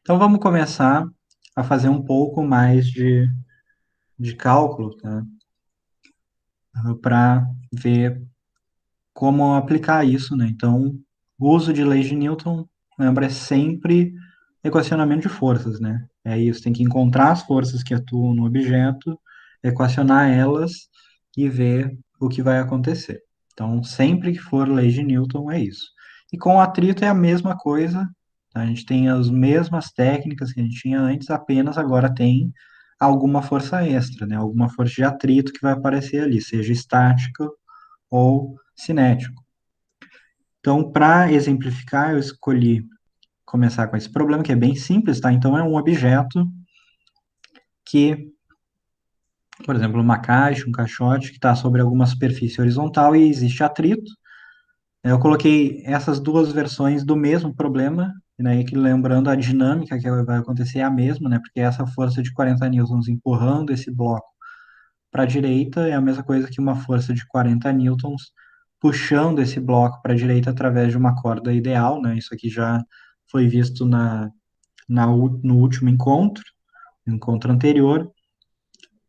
Então vamos começar a fazer um pouco mais de cálculo, tá? Para ver como aplicar isso, né? Então, o uso de leis de Newton, lembra, é sempre equacionamento de forças, né? É isso, tem que encontrar as forças que atuam no objeto, equacionar elas e ver o que vai acontecer. Então, sempre que for lei de Newton, é isso. E com o atrito é a mesma coisa, tá? A gente tem as mesmas técnicas que a gente tinha antes, apenas agora tem alguma força extra, né? Alguma força de atrito que vai aparecer ali, seja estática ou cinético. Então, para exemplificar, eu escolhi começar com esse problema, que é bem simples, tá? Então, é um objeto que, por exemplo, uma caixa, um caixote, que está sobre alguma superfície horizontal e existe atrito. Eu coloquei essas duas versões do mesmo problema, né? Que lembrando a dinâmica que vai acontecer é a mesma, né? Porque essa força de 40 newtons empurrando esse bloco para a direita é a mesma coisa que uma força de 40 newtons puxando esse bloco para a direita através de uma corda ideal, né? Isso aqui já foi visto no último encontro, no encontro anterior,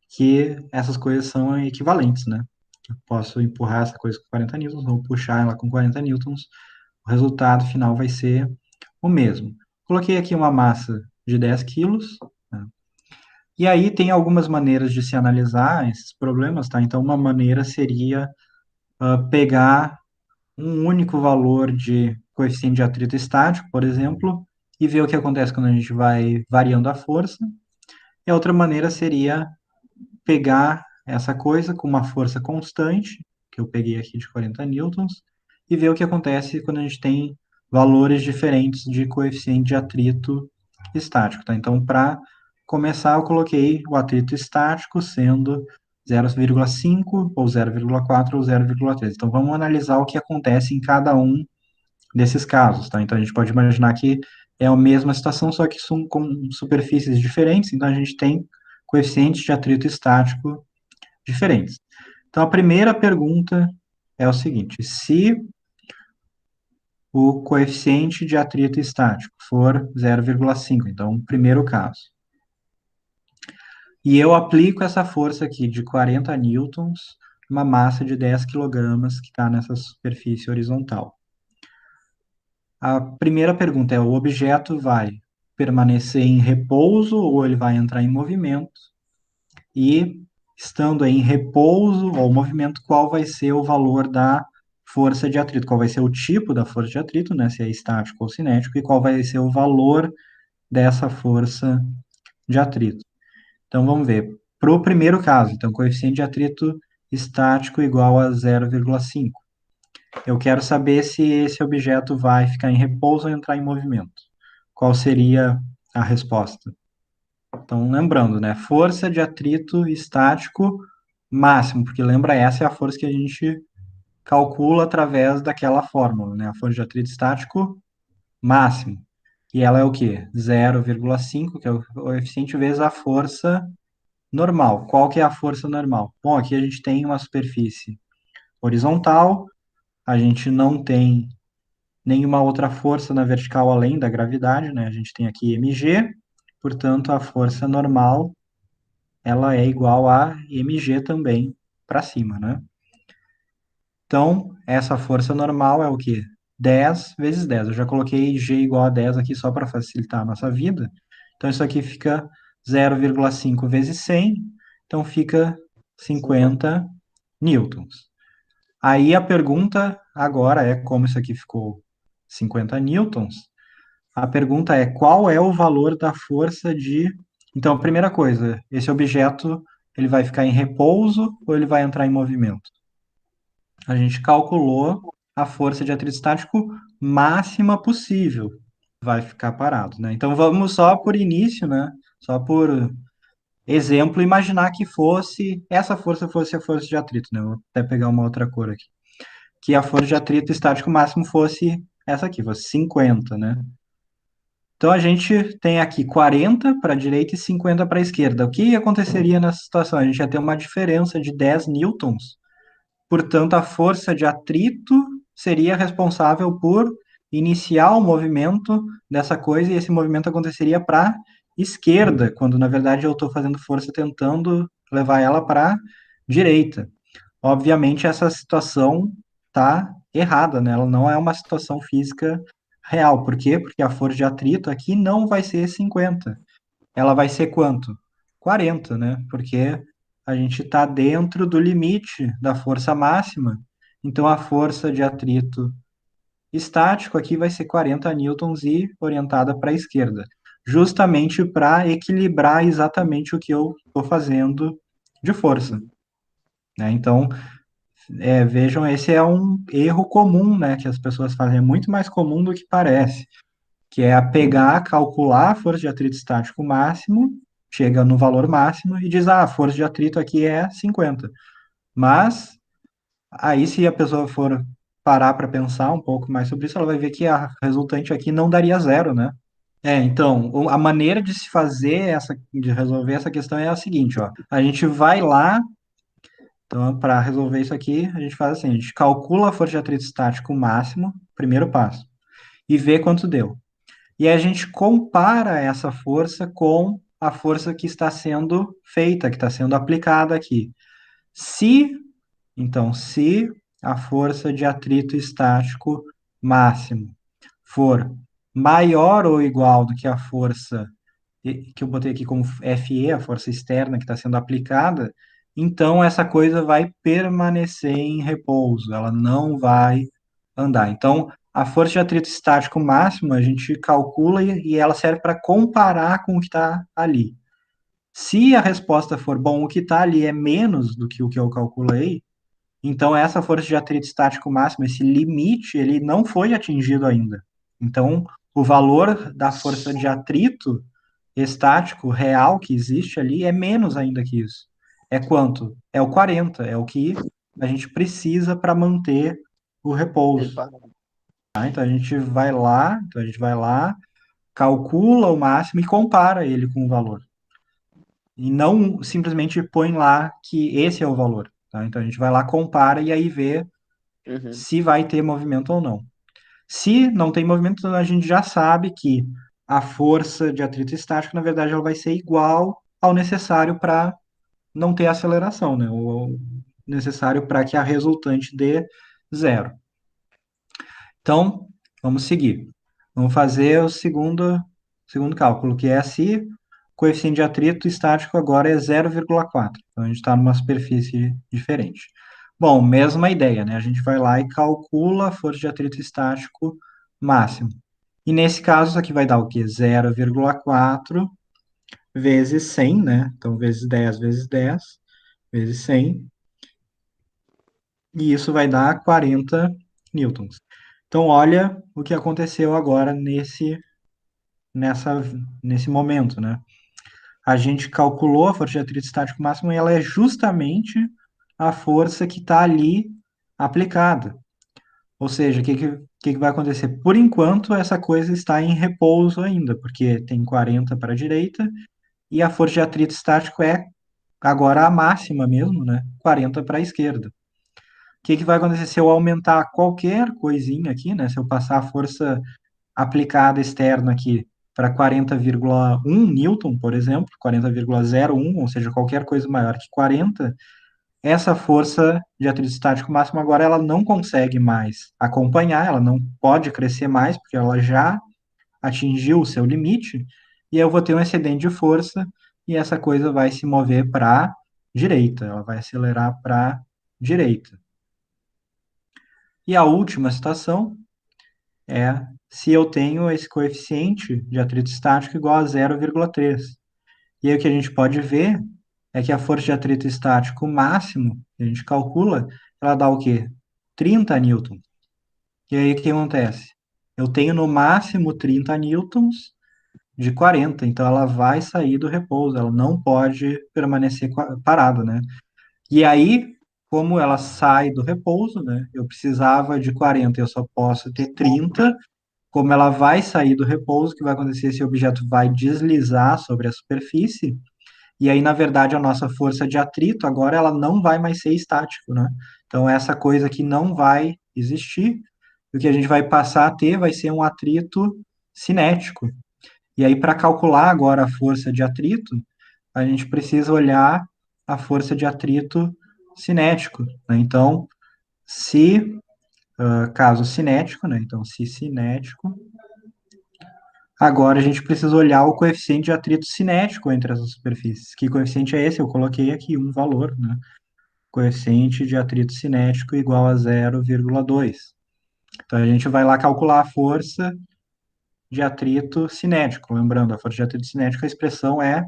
que essas coisas são equivalentes, né? Eu posso empurrar essa coisa com 40 newtons, ou puxar ela com 40 newtons, o resultado final vai ser o mesmo. Coloquei aqui uma massa de 10 quilos, né? E aí tem algumas maneiras de se analisar esses problemas, tá? Então, uma maneira seria pegar um único valor de coeficiente de atrito estático, por exemplo, e ver o que acontece quando a gente vai variando a força. E a outra maneira seria pegar essa coisa com uma força constante, que eu peguei aqui de 40 newtons, e ver o que acontece quando a gente tem valores diferentes de coeficiente de atrito estático, tá? Então, para começar, eu coloquei o atrito estático sendo 0,5 ou 0,4 ou 0,3. Então, vamos analisar o que acontece em cada um desses casos, tá? Então, a gente pode imaginar que é a mesma situação, só que são com superfícies diferentes, então a gente tem coeficientes de atrito estático diferentes. Então, a primeira pergunta é o seguinte: se o coeficiente de atrito estático for 0,5, então, primeiro caso, e eu aplico essa força aqui de 40 newtons, uma massa de 10 quilogramas que está nessa superfície horizontal. A primeira pergunta é: o objeto vai permanecer em repouso ou ele vai entrar em movimento? E, estando aí em repouso ou movimento, qual vai ser o valor da força de atrito? Qual vai ser o tipo da força de atrito, né? Se é estático ou cinético, e qual vai ser o valor dessa força de atrito? Então, vamos ver. Para o primeiro caso, então, coeficiente de atrito estático igual a 0,5. Eu quero saber se esse objeto vai ficar em repouso ou entrar em movimento. Qual seria a resposta? Então, lembrando, né? Força de atrito estático máximo, porque lembra, essa é a força que a gente calcula através daquela fórmula, né? A força de atrito estático máximo. E ela é o quê? 0,5, que é o coeficiente, vezes a força normal. Qual que é a força normal? Bom, aqui a gente tem uma superfície horizontal, a gente não tem nenhuma outra força na vertical além da gravidade, né? A gente tem aqui mg, portanto, a força normal ela é igual a mg também para cima, né? Então, essa força normal é o quê? 10 vezes 10. Eu já coloquei g igual a 10 aqui só para facilitar a nossa vida. Então, isso aqui fica 0,5 vezes 100, então fica 50 newtons. Aí a pergunta agora é, como isso aqui ficou 50 newtons, a pergunta é qual é o valor da força de... Então, a primeira coisa, esse objeto ele vai ficar em repouso ou ele vai entrar em movimento? A gente calculou a força de atrito estático máxima possível. Vai ficar parado, né? Então vamos só por início, né? Só por exemplo, imaginar que fosse essa força fosse a força de atrito, né? Vou até pegar uma outra cor aqui. Que a força de atrito estático máximo fosse essa aqui, fosse 50, né? Então a gente tem aqui 40 para a direita e 50 para a esquerda. O que aconteceria nessa situação? A gente ia ter uma diferença de 10 newtons, portanto a força de atrito seria responsável por iniciar o movimento dessa coisa e esse movimento aconteceria para esquerda, quando na verdade eu estou fazendo força tentando levar ela para direita. Obviamente essa situação está errada, né? Ela não é uma situação física real. Por quê? Porque a força de atrito aqui não vai ser 50. Ela vai ser quanto? 40, né? Porque a gente está dentro do limite da força máxima. Então a força de atrito estático aqui vai ser 40 newtons e orientada para a esquerda, justamente para equilibrar exatamente o que eu estou fazendo de força, Uhum. né? Então, vejam, esse é um erro comum, né, que as pessoas fazem, é muito mais comum do que parece, que é pegar, calcular a força de atrito estático máximo, chega no valor máximo e diz, ah, a força de atrito aqui é 50. Mas aí, se a pessoa for parar para pensar um pouco mais sobre isso, ela vai ver que a resultante aqui não daria zero, né? Então, a maneira de se fazer de resolver essa questão é a seguinte, ó. A gente vai lá, então, para resolver isso aqui, a gente faz assim, a gente calcula a força de atrito estático máximo, primeiro passo, e vê quanto deu. E aí a gente compara essa força com a força que está sendo feita, que está sendo aplicada aqui. Se se a força de atrito estático máximo for maior ou igual do que a força que eu botei aqui como FE, a força externa que está sendo aplicada, então essa coisa vai permanecer em repouso, ela não vai andar. Então, a força de atrito estático máximo a gente calcula e ela serve para comparar com o que está ali. Se a resposta for, bom, o que está ali é menos do que o que eu calculei, então, essa força de atrito estático máximo, esse limite, ele não foi atingido ainda. Então, o valor da força de atrito estático real que existe ali é menos ainda que isso. É quanto? É o 40, é o que a gente precisa para manter o Ele repouso. para. Tá? Então a gente vai lá, calcula o máximo e compara ele com o valor. E não simplesmente põe lá que esse é o valor. Tá? Então a gente vai lá, compara e aí vê Uhum. se vai ter movimento ou não. Se não tem movimento, a gente já sabe que a força de atrito estático, na verdade, ela vai ser igual ao necessário para não ter aceleração, né? O necessário para que a resultante dê zero. Então, vamos seguir. Vamos fazer o segundo cálculo, que é se o coeficiente de atrito estático agora é 0,4. Então, a gente está numa superfície diferente. Bom, mesma ideia, né? A gente vai lá e calcula a força de atrito estático máximo. E nesse caso, isso aqui vai dar o quê? 0,4 vezes 100, né? Então, vezes 10 vezes 100. E isso vai dar 40 newtons. Então, olha o que aconteceu agora nessa, nesse momento, né? A gente calculou a força de atrito estático máximo e ela é justamente a força que está ali aplicada. Ou seja, o que vai acontecer? Por enquanto, essa coisa está em repouso ainda, porque tem 40 para a direita e a força de atrito estático é agora a máxima mesmo, né? 40 para a esquerda. O que vai acontecer se eu aumentar qualquer coisinha aqui, né? Se eu passar a força aplicada externa aqui para 40,1 newton, por exemplo, 40,01, ou seja, qualquer coisa maior que 40, essa força de atrito estático máximo agora ela não consegue mais acompanhar, ela não pode crescer mais, porque ela já atingiu o seu limite, e eu vou ter um excedente de força, e essa coisa vai se mover para a direita, ela vai acelerar para a direita. E a última situação é se eu tenho esse coeficiente de atrito estático igual a 0,3. E aí o que a gente pode ver é que a força de atrito estático máximo, que a gente calcula, ela dá o quê? 30 newtons. E aí o que acontece? Eu tenho no máximo 30 newtons de 40, então ela vai sair do repouso, ela não pode permanecer parada, né? E aí, como ela sai do repouso, né? Eu precisava de 40, eu só posso ter 30. Como ela vai sair do repouso, o que vai acontecer? Esse objeto vai deslizar sobre a superfície, e aí, na verdade, a nossa força de atrito agora ela não vai mais ser estático, né? Então, essa coisa aqui não vai existir, E o que a gente vai passar a ter vai ser um atrito cinético. E aí, para calcular agora a força de atrito, a gente precisa olhar a força de atrito cinético, né? Então, se caso cinético, né? Então, se cinético, agora a gente precisa olhar o coeficiente de atrito cinético entre essas superfícies. Que coeficiente é esse? Eu coloquei aqui um valor, né? Coeficiente de atrito cinético igual a 0,2. Então, a gente vai lá calcular a força de atrito cinético. Lembrando, a força de atrito cinético, a expressão é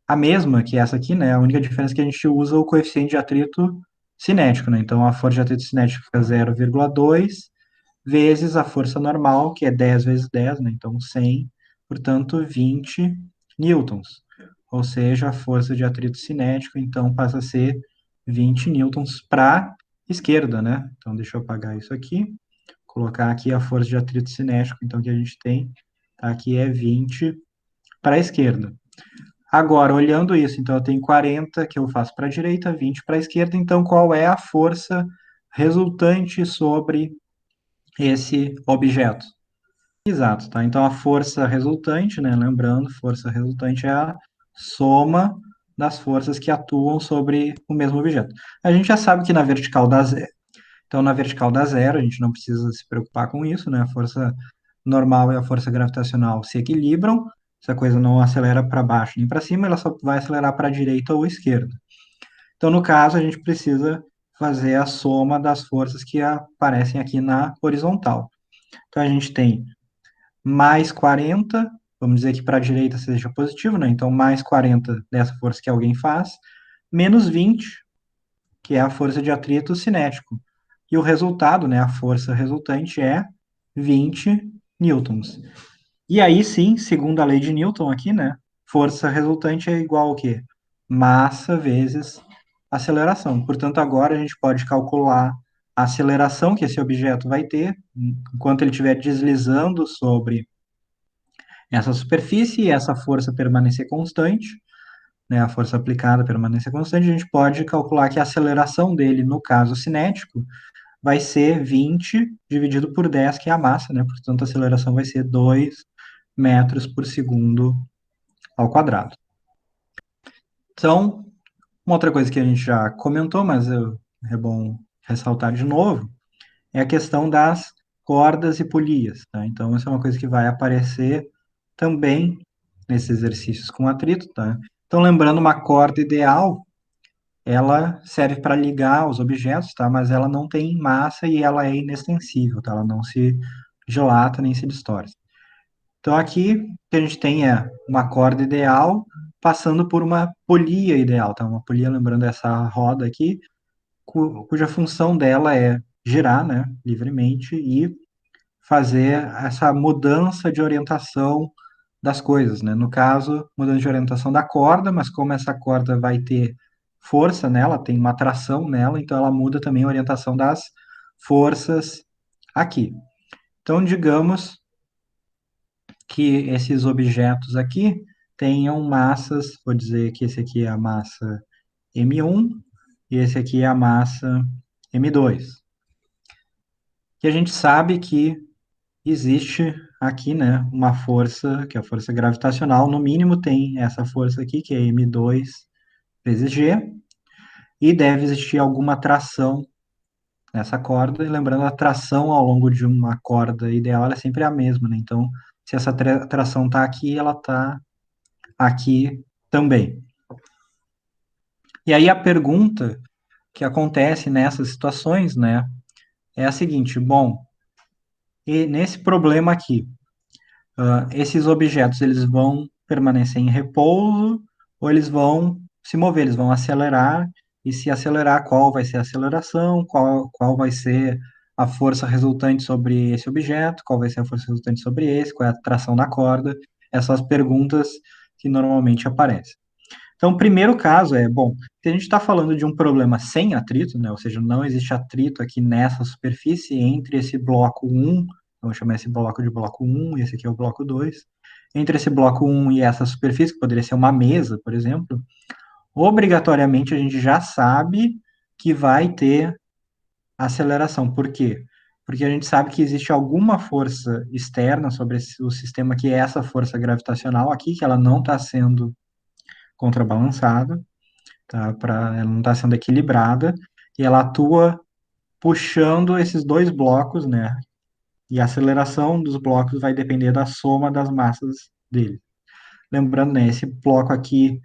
a mesma que essa aqui, né? A única diferença é que a gente usa o coeficiente de atrito cinético, né? Então, a força de atrito cinético fica 0,2 vezes a força normal, que é 10 vezes 10, né? Então, 100, portanto, 20 newtons. Ou seja, a força de atrito cinético, então, passa a ser 20 newtons para a esquerda, né? Então, deixa eu apagar isso aqui, colocar aqui a força de atrito cinético, então, que a gente tem, tá? Aqui é 20 para a esquerda. Agora, olhando isso, então eu tenho 40 que eu faço para a direita, 20 para a esquerda, então qual é a força resultante sobre esse objeto? Exato, tá? Então a força resultante, né? Lembrando, força resultante é a soma das forças que atuam sobre o mesmo objeto. A gente já sabe que na vertical dá zero. Então, na vertical dá zero, a gente não precisa se preocupar com isso, né? A força normal e a força gravitacional se equilibram. Essa coisa não acelera para baixo nem para cima, ela só vai acelerar para a direita ou esquerda. Então, no caso, a gente precisa fazer a soma das forças que aparecem aqui na horizontal. Então, a gente tem mais 40, vamos dizer que para a direita seja positivo, né? Então, mais 40 dessa força que alguém faz, menos 20, que é a força de atrito cinético. E o resultado, né, a força resultante é 20 newtons. E aí sim, segundo a lei de Newton aqui, né, força resultante é igual ao quê? Massa vezes aceleração. Portanto, agora a gente pode calcular a aceleração que esse objeto vai ter enquanto ele estiver deslizando sobre essa superfície e essa força permanecer constante, né, a força aplicada permanecer constante, a gente pode calcular que a aceleração dele, no caso cinético, vai ser 20 dividido por 10, que é a massa, né? Portanto, a aceleração vai ser 2 metros por segundo ao quadrado. Então, uma outra coisa que a gente já comentou, mas é bom ressaltar de novo, é a questão das cordas e polias, tá? Então, essa é uma coisa que vai aparecer também nesses exercícios com atrito, tá? Então, lembrando, uma corda ideal, ela serve para ligar os objetos, tá? Mas ela não tem massa e ela é inextensível, tá? Ela não se dilata nem se distorce. Então, aqui, o que a gente tem é uma corda ideal passando por uma polia ideal, tá? Uma polia, lembrando essa roda aqui, cuja função dela é girar, né, livremente e fazer essa mudança de orientação das coisas, né? No caso, mudança de orientação da corda, mas como essa corda vai ter força nela, tem uma tração nela, então ela muda também a orientação das forças aqui. Então, digamos que esses objetos aqui tenham massas, vou dizer que esse aqui é a massa M1 e esse aqui é a massa M2. E a gente sabe que existe aqui, né, uma força, que é a força gravitacional, no mínimo tem essa força aqui, que é M2 vezes G, e deve existir alguma tração nessa corda, e lembrando, a tração ao longo de uma corda ideal, ela é sempre a mesma, né? Então, se essa tração está aqui, ela está aqui também. E aí a pergunta que acontece nessas situações, né, é a seguinte: bom, e nesse problema aqui, esses objetos eles vão permanecer em repouso ou eles vão se mover, eles vão acelerar, e se acelerar, qual vai ser a aceleração, qual vai ser a força resultante sobre esse objeto, qual vai ser a força resultante sobre esse, qual é a tração na corda, essas perguntas que normalmente aparecem. Então, o primeiro caso é, bom, se a gente está falando de um problema sem atrito, né, ou seja, não existe atrito aqui nessa superfície entre esse bloco 1, vou chamar esse bloco de bloco 1, e esse aqui é o bloco 2, entre esse bloco 1 e essa superfície, que poderia ser uma mesa, por exemplo, obrigatoriamente a gente já sabe que vai ter aceleração. Por quê? porque a gente sabe que existe alguma força externa sobre o sistema, que é essa força gravitacional aqui, que ela não está sendo contrabalançada, tá? Ela não está sendo equilibrada, e ela atua puxando esses dois blocos, né? E a aceleração dos blocos vai depender da soma das massas dele. Lembrando, né, esse bloco aqui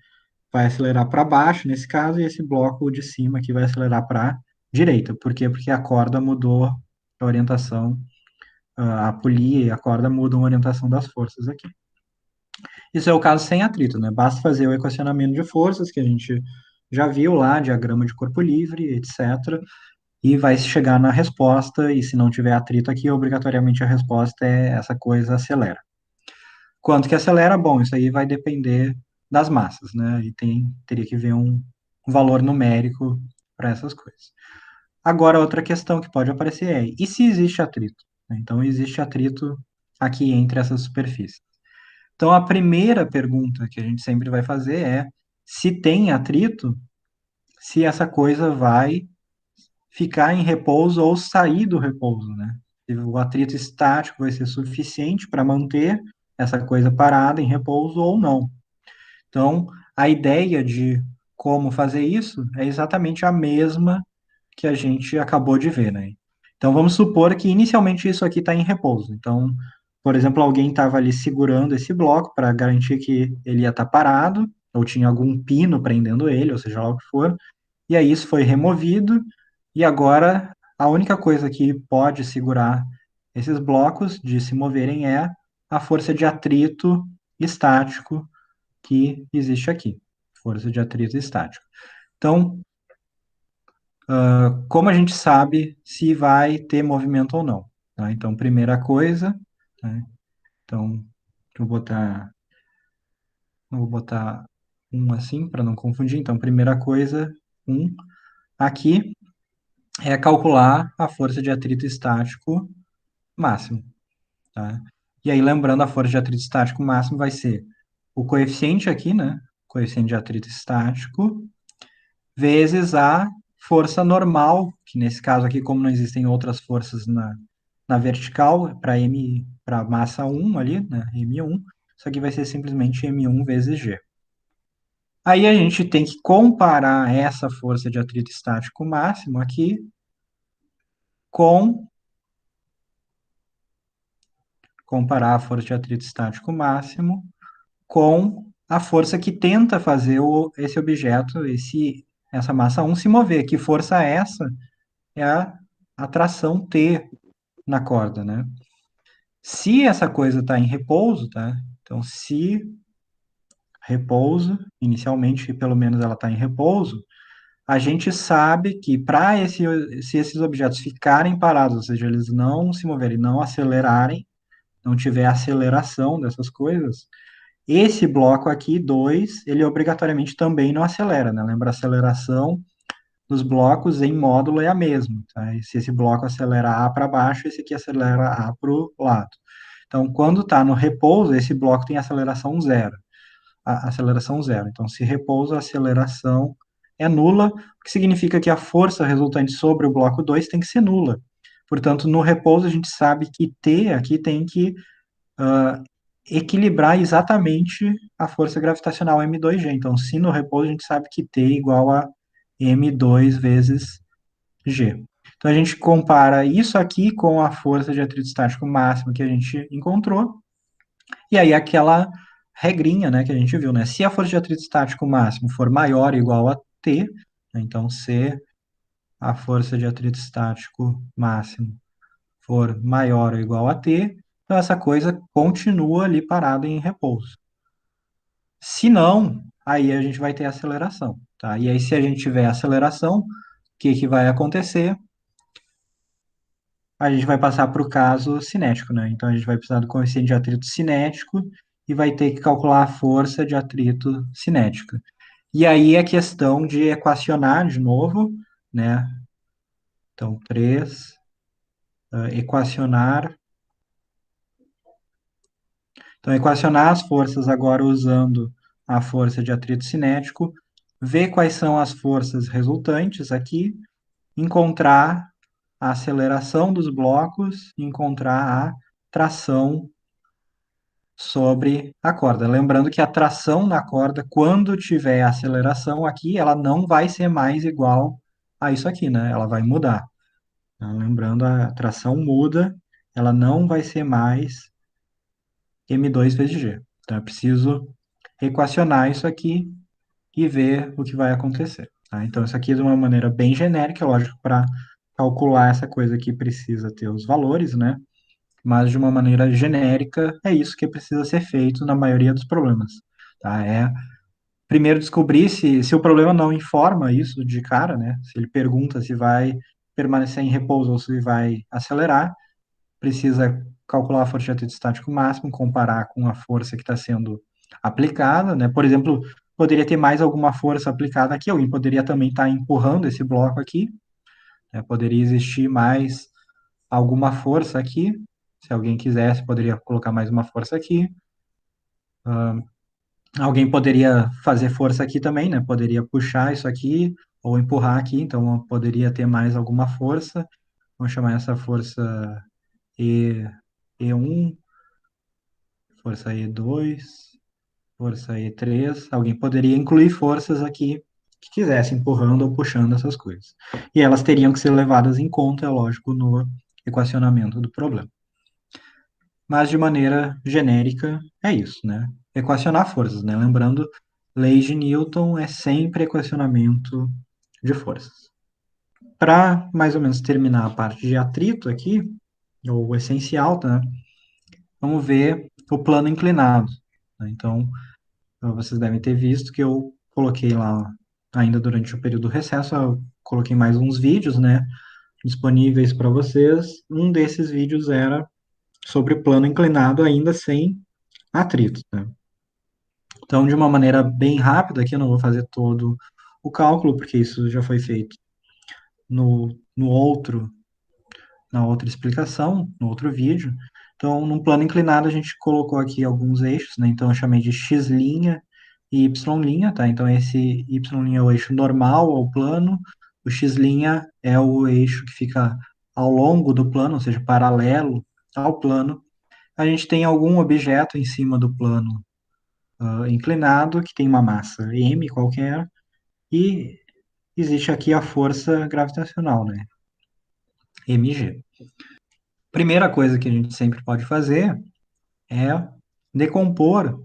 vai acelerar para baixo, nesse caso, e esse bloco de cima aqui vai acelerar para a direita. Por quê? Porque a corda mudou a orientação, a polia e a corda mudam a orientação das forças aqui. Isso é o caso sem atrito, né? Basta fazer o equacionamento de forças, que a gente já viu lá, diagrama de corpo livre, etc., e vai chegar na resposta, e se não tiver atrito aqui, obrigatoriamente a resposta é essa coisa acelera. Quanto que acelera? Bom, isso aí vai depender das massas, né? E teria que ver um valor numérico para essas coisas. Agora, outra questão que pode aparecer é, e se existe atrito? Então, existe atrito aqui entre essas superfícies. Então, a primeira pergunta que a gente sempre vai fazer é, se tem atrito, se essa coisa vai ficar em repouso ou sair do repouso, né? O atrito estático vai ser suficiente para manter essa coisa parada em repouso ou não. Então, a ideia de como fazer isso é exatamente a mesma que a gente acabou de ver, né? Então, vamos supor que inicialmente isso aqui está em repouso. Então, por exemplo, alguém estava ali segurando esse bloco para garantir que ele ia estar parado, ou tinha algum pino prendendo ele, ou seja lá o que for, e aí isso foi removido, e agora a única coisa que pode segurar esses blocos de se moverem é a força de atrito estático que existe aqui. Força de atrito estático. Então, como a gente sabe se vai ter movimento ou não? Tá? Então, primeira coisa, né? Então, eu vou botar um assim para não confundir. Então, primeira coisa, um aqui é calcular a força de atrito estático máximo, tá? E aí, lembrando, a força de atrito estático máximo vai ser o coeficiente aqui, né? Coeficiente de atrito estático, vezes a força normal, que nesse caso aqui, como não existem outras forças na vertical, para massa 1 ali, né? M1, isso aqui vai ser simplesmente M1 vezes G. Aí a gente tem que comparar essa força de atrito estático máximo aqui com comparar a força de atrito estático máximo com a força que tenta fazer esse objeto, essa massa 1 se mover. Que força é essa? É a atração T na corda, né? Se essa coisa está em repouso, tá? Então, se repouso, inicialmente, pelo menos ela está em repouso, a gente sabe que se esses objetos ficarem parados, ou seja, eles não se moverem, não acelerarem, não tiver aceleração dessas coisas, esse bloco aqui, 2, ele obrigatoriamente também não acelera, né? Lembra, a aceleração dos blocos em módulo é a mesma, tá? E se esse bloco acelera A para baixo, esse aqui acelera A para o lado. Então, quando está no repouso, esse bloco tem aceleração zero. Aceleração zero. Então, se repousa, a aceleração é nula, o que significa que a força resultante sobre o bloco 2 tem que ser nula. Portanto, no repouso, a gente sabe que T aqui tem que equilibrar exatamente a força gravitacional M2G. Então, se no repouso, a gente sabe que T é igual a M2 vezes G. Então, a gente compara isso aqui com a força de atrito estático máximo que a gente encontrou, e aí aquela regrinha, né, que a gente viu, né? Se a força de atrito estático máximo for maior ou igual a T, né, então se a força de atrito estático máximo for maior ou igual a T, então essa coisa continua ali parada em repouso. Se não, aí a gente vai ter aceleração, tá? E aí, se a gente tiver aceleração, o que vai acontecer? A gente vai passar para o caso cinético, né? Então, a gente vai precisar do coeficiente de atrito cinético e vai ter que calcular a força de atrito cinética. E aí é questão de equacionar de novo, né? Então, 3, equacionar. Então, equacionar as forças agora usando a força de atrito cinético, ver quais são as forças resultantes aqui, encontrar a aceleração dos blocos e encontrar a tração sobre a corda. Lembrando que a tração na corda, quando tiver aceleração aqui, ela não vai ser mais igual a isso aqui, né? Ela vai mudar. Então, lembrando, a tração muda, ela não vai ser mais m2 vezes g. Então, eu preciso equacionar isso aqui e ver o que vai acontecer. Tá? Então, isso aqui é de uma maneira bem genérica, lógico, para calcular essa coisa aqui precisa ter os valores, né? Mas de uma maneira genérica, é isso que precisa ser feito na maioria dos problemas. Tá? É primeiro descobrir se o problema não informa isso de cara, né? Se ele pergunta se vai permanecer em repouso ou se vai acelerar, precisa calcular a força de atrito estático máximo, comparar com a força que está sendo aplicada, né? Por exemplo, poderia ter mais alguma força aplicada aqui, alguém poderia também estar empurrando esse bloco aqui, né? Poderia existir mais alguma força aqui, se alguém quisesse, poderia colocar mais uma força aqui. Alguém poderia fazer força aqui também, né? Poderia puxar isso aqui ou empurrar aqui, então poderia ter mais alguma força. Vamos chamar essa força E, E1, força E2, força E3. Alguém poderia incluir forças aqui que quisesse, empurrando ou puxando essas coisas. E elas teriam que ser levadas em conta, é lógico, no equacionamento do problema. Mas de maneira genérica, é isso, né? Equacionar forças, né? Lembrando, lei de Newton é sempre equacionamento de forças. Para mais ou menos terminar a parte de atrito aqui, ou o essencial, tá? Vamos ver o plano inclinado. Né? Então, vocês devem ter visto que eu coloquei lá, ainda durante o período do recesso, eu coloquei mais uns vídeos, né? Disponíveis para vocês. Um desses vídeos era sobre o plano inclinado, ainda sem atrito, né? Então, de uma maneira bem rápida, aqui eu não vou fazer todo o cálculo, porque isso já foi feito no outro, na outra explicação, no outro vídeo. Então, no plano inclinado, a gente colocou aqui alguns eixos, né? Então, eu chamei de x' e y', tá? Então, esse y' é o eixo normal ao plano, o x' é o eixo que fica ao longo do plano, ou seja, paralelo ao plano. A gente tem algum objeto em cima do plano inclinado, que tem uma massa m qualquer, e existe aqui a força gravitacional, né? mg. Primeira coisa que a gente sempre pode fazer é decompor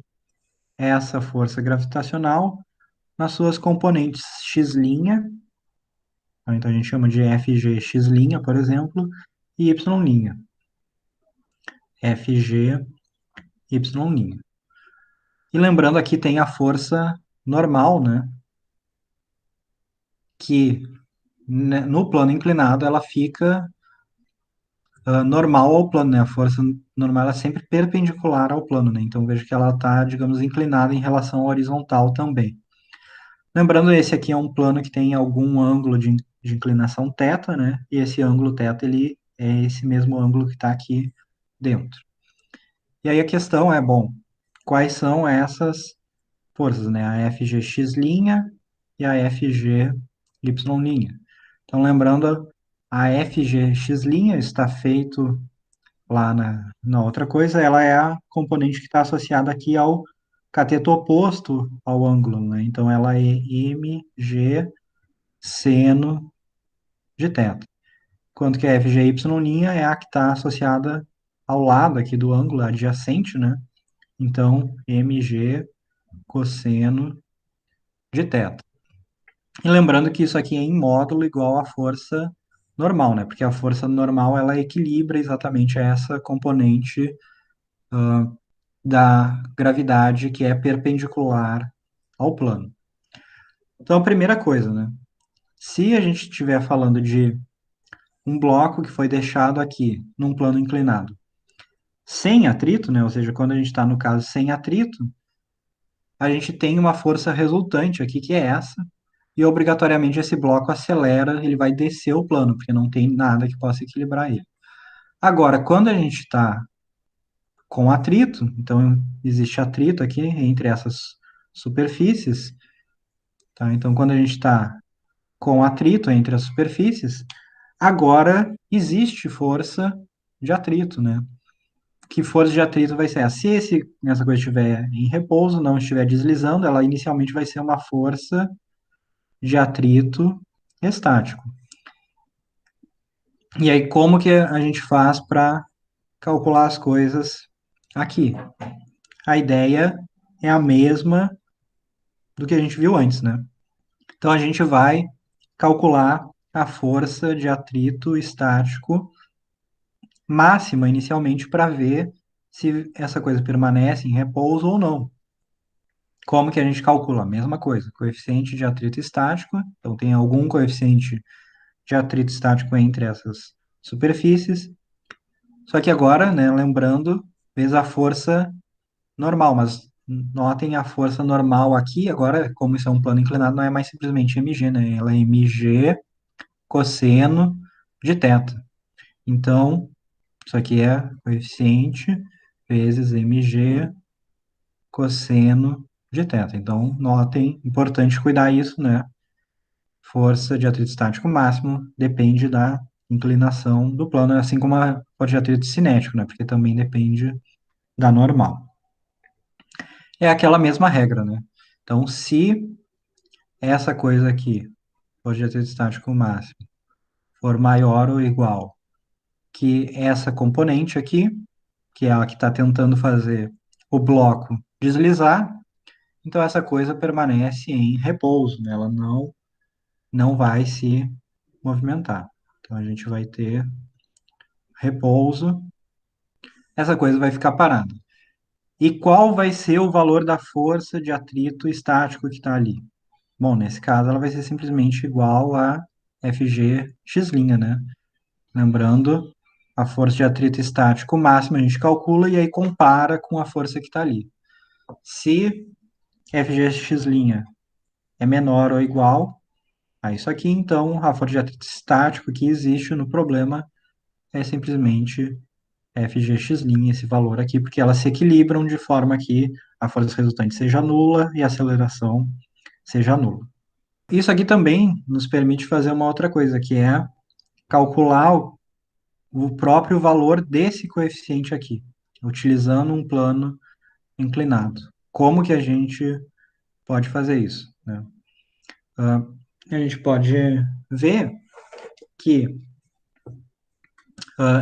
essa força gravitacional nas suas componentes x', então a gente chama de FG x', por exemplo, e y', FG, y'. E lembrando aqui tem a força normal, né? Que no plano inclinado ela fica normal ao plano, né? A força normal é sempre perpendicular ao plano, né? Então veja que ela está, digamos, inclinada em relação à horizontal também. Lembrando, esse aqui é um plano que tem algum ângulo de inclinação θ, né? E esse ângulo θ, ele é esse mesmo ângulo que está aqui dentro. E aí a questão é, bom, quais são essas forças, né? A FGx' e a FGy'. Então, lembrando, a FGx' está feito lá na outra coisa, ela é a componente que está associada aqui ao cateto oposto ao ângulo, né? Então, ela é mg seno de θ. Quanto que a FGy' é a que está associada ao lado aqui do ângulo, adjacente, né? Então, mg cosseno de θ. E lembrando que isso aqui é em módulo igual à força normal, né? Porque a força normal, ela equilibra exatamente essa componente da gravidade que é perpendicular ao plano. Então, a primeira coisa, né? Se a gente estiver falando de um bloco que foi deixado aqui, num plano inclinado, sem atrito, né? Ou seja, quando a gente está no caso sem atrito, a gente tem uma força resultante aqui, que é essa, e obrigatoriamente esse bloco acelera, ele vai descer o plano, porque não tem nada que possa equilibrar ele. Agora, quando a gente está com atrito, então existe atrito aqui entre essas superfícies, tá? Então, quando a gente está com atrito entre as superfícies, Agora, existe força de atrito, né? Que força de atrito vai ser? Se essa coisa estiver em repouso, não estiver deslizando, ela inicialmente vai ser uma força de atrito estático. E aí, como que a gente faz para calcular as coisas aqui? A ideia é a mesma do que a gente viu antes, né? Então, a gente vai calcular a força de atrito estático máxima inicialmente para ver se essa coisa permanece em repouso ou não. Como que a gente calcula? A mesma coisa, coeficiente de atrito estático. Então, tem algum coeficiente de atrito estático entre essas superfícies. Só que agora, né, lembrando, vezes a força normal, mas notem a força normal aqui, agora, como isso é um plano inclinado, não é mais simplesmente mg, né? Ela é mg cosseno de θ. Então, isso aqui é coeficiente vezes mg cosseno de θ. Então, notem, importante cuidar isso, né? Força de atrito estático máximo depende da inclinação do plano, assim como a força de atrito cinético, né? Porque também depende da normal. É aquela mesma regra, né? Então, se essa coisa aqui, força de atrito estático máximo, for maior ou igual que essa componente aqui, que é a que está tentando fazer o bloco deslizar, então essa coisa permanece em repouso, né? Ela não vai se movimentar. Então a gente vai ter repouso, essa coisa vai ficar parada. E qual vai ser o valor da força de atrito estático que está ali? Bom, nesse caso ela vai ser simplesmente igual a Fg(x'), né? Lembrando, a força de atrito estático máxima a gente calcula e aí compara com a força que está ali. Se Fg(x') é menor ou igual a isso aqui, então a força de atrito estático que existe no problema é simplesmente Fg(x'), esse valor aqui, porque elas se equilibram de forma que a força resultante seja nula e a aceleração seja nula. Isso aqui também nos permite fazer uma outra coisa, que é calcular o próprio valor desse coeficiente aqui, utilizando um plano inclinado. Como que a gente pode fazer isso, né? A gente pode ver que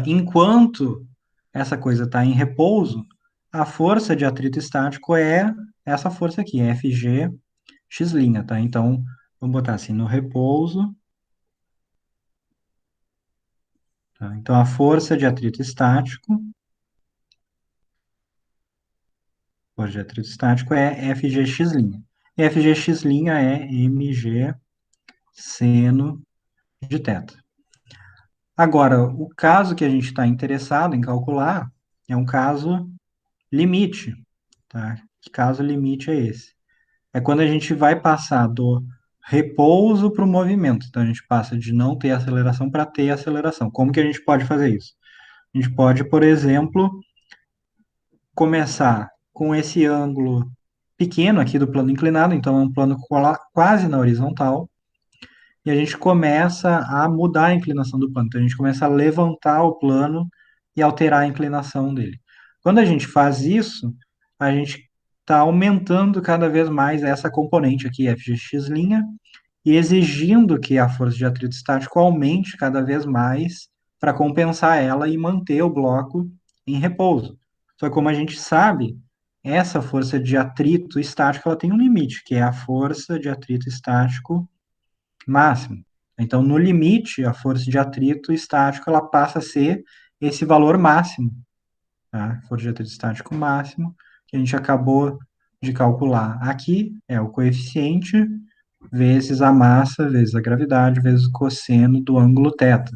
enquanto essa coisa está em repouso, a força de atrito estático é essa força aqui, Fg(x'), tá? Então, vamos botar assim, no repouso, tá? Então, a força de atrito estático, é Fg(x'). E Fg(x') é mg seno de θ. Agora, o caso que a gente está interessado em calcular é um caso limite, tá? Que caso limite é esse? É quando a gente vai passar do repouso para o movimento. Então, a gente passa de não ter aceleração para ter aceleração. Como que a gente pode fazer isso? A gente pode, por exemplo, começar com esse ângulo pequeno aqui do plano inclinado, então é um plano quase na horizontal, e a gente começa a mudar a inclinação do plano. Então, a gente começa a levantar o plano e alterar a inclinação dele. Quando a gente faz isso, a gente está aumentando cada vez mais essa componente aqui, Fg(x'), e exigindo que a força de atrito estático aumente cada vez mais para compensar ela e manter o bloco em repouso. Só que como a gente sabe, essa força de atrito estático ela tem um limite, que é a força de atrito estático máximo. Então, no limite, a força de atrito estático ela passa a ser esse valor máximo, tá? Força de atrito estático máximo, que a gente acabou de calcular aqui, é o coeficiente vezes a massa, vezes a gravidade, vezes o cosseno do ângulo θ.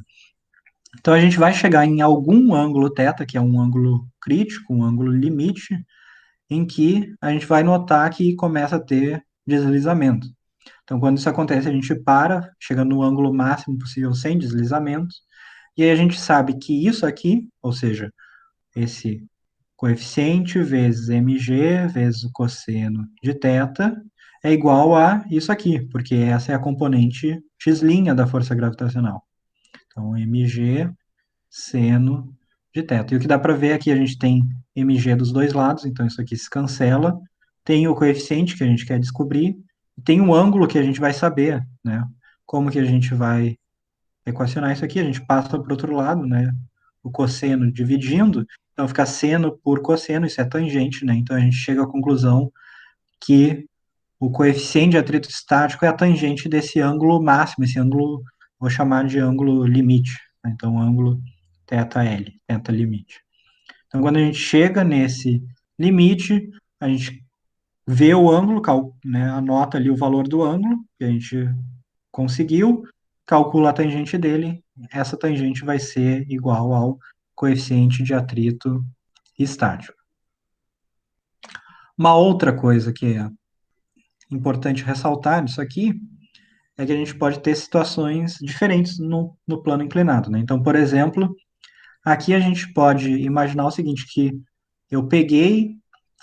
Então, a gente vai chegar em algum ângulo θ, que é um ângulo crítico, um ângulo limite, em que a gente vai notar que começa a ter deslizamento. Então, quando isso acontece, a gente para, chega no ângulo máximo possível sem deslizamentos, e aí a gente sabe que isso aqui, ou seja, esse coeficiente vezes mg vezes o cosseno de θ é igual a isso aqui, porque essa é a componente x' da força gravitacional. Então, mg seno de θ. E o que dá para ver aqui, a gente tem mg dos dois lados, então isso aqui se cancela. Tem o coeficiente que a gente quer descobrir, e tem o ângulo que a gente vai saber, né? Como que a gente vai equacionar isso aqui? A gente passa para o outro lado, né? O cosseno dividindo, então fica seno por cosseno, isso é tangente, né? Então a gente chega à conclusão que o coeficiente de atrito estático é a tangente desse ângulo máximo, esse ângulo, vou chamar de ângulo limite, né? Então ângulo θL, θ limite. Então quando a gente chega nesse limite, a gente vê o ângulo, né, anota ali o valor do ângulo que a gente conseguiu, calcula a tangente dele, essa tangente vai ser igual ao coeficiente de atrito estático. Uma outra coisa que é importante ressaltar nisso aqui é que a gente pode ter situações diferentes no plano inclinado, né? Então, por exemplo, aqui a gente pode imaginar o seguinte, que eu peguei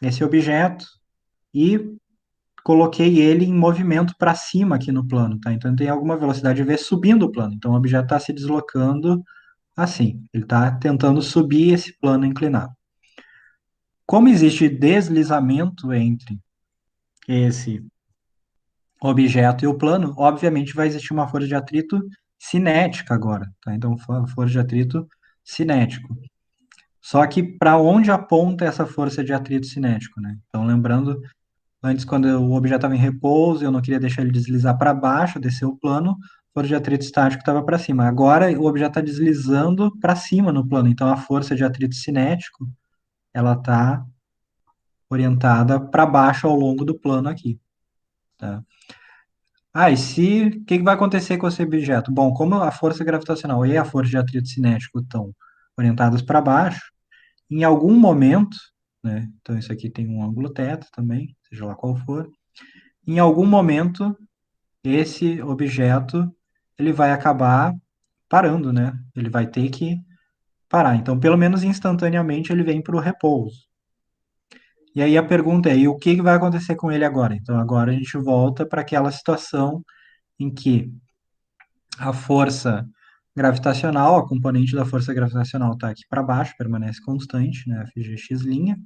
esse objeto e coloquei ele em movimento para cima aqui no plano, tá? Então tem alguma velocidade v subindo o plano. Então o objeto está se deslocando assim. Ele está tentando subir esse plano inclinado. Como existe deslizamento entre esse objeto e o plano, obviamente vai existir uma força de atrito cinética agora, tá? Então força de atrito cinético. Só que para onde aponta essa força de atrito cinético, né? Então lembrando, antes, quando o objeto estava em repouso, eu não queria deixar ele deslizar para baixo, descer o plano, a força de atrito estático estava para cima. Agora, o objeto está deslizando para cima no plano, então a força de atrito cinético, ela está orientada para baixo ao longo do plano aqui. Tá? Ah, o que vai acontecer com esse objeto? Bom, como a força gravitacional e a força de atrito cinético estão orientadas para baixo, em algum momento, né, então isso aqui tem um ângulo θ também, seja lá qual for, em algum momento esse objeto ele vai acabar parando, né? Ele vai ter que parar. Então, pelo menos instantaneamente, ele vem para o repouso. E aí a pergunta é, e o que vai acontecer com ele agora? Então, agora a gente volta para aquela situação em que a força gravitacional, a componente da força gravitacional está aqui para baixo, permanece constante, né? Fgx',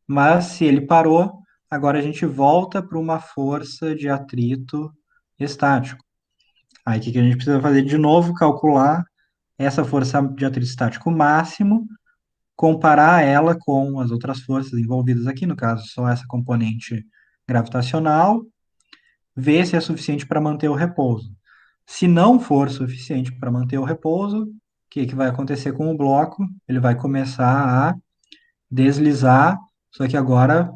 mas se ele parou, agora a gente volta para uma força de atrito estático. Aí o que a gente precisa fazer de novo? Calcular essa força de atrito estático máximo, comparar ela com as outras forças envolvidas aqui, no caso, só essa componente gravitacional, ver se é suficiente para manter o repouso. Se não for suficiente para manter o repouso, o que vai acontecer com o bloco? Ele vai começar a deslizar, só que agora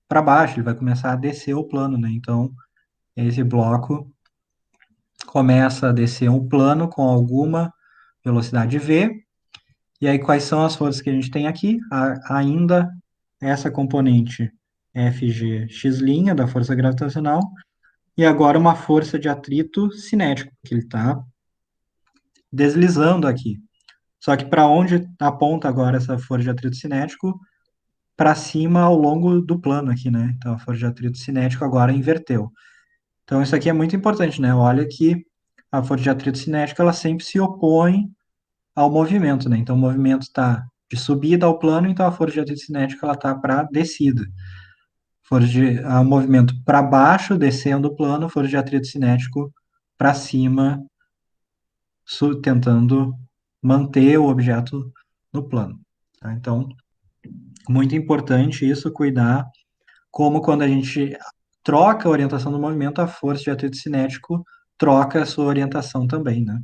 para baixo, ele vai começar a descer o plano, né? Então, esse bloco começa a descer um plano com alguma velocidade v. E aí, quais são as forças que a gente tem aqui? Ainda essa componente Fgx' da força gravitacional, e agora uma força de atrito cinético, que ele está deslizando aqui. Só que para onde aponta agora essa força de atrito cinético? Para cima ao longo do plano aqui, né? Então a força de atrito cinético agora inverteu. Então isso aqui é muito importante, né? Olha que a força de atrito cinético ela sempre se opõe ao movimento, né? Então o movimento está de subida ao plano, então a força de atrito cinético ela está para descida. O movimento para baixo, descendo o plano, força de atrito cinético para cima, tentando manter o objeto no plano. Tá? Então, muito importante isso, cuidar como quando a gente troca a orientação do movimento, a força de atrito cinético troca a sua orientação também, né?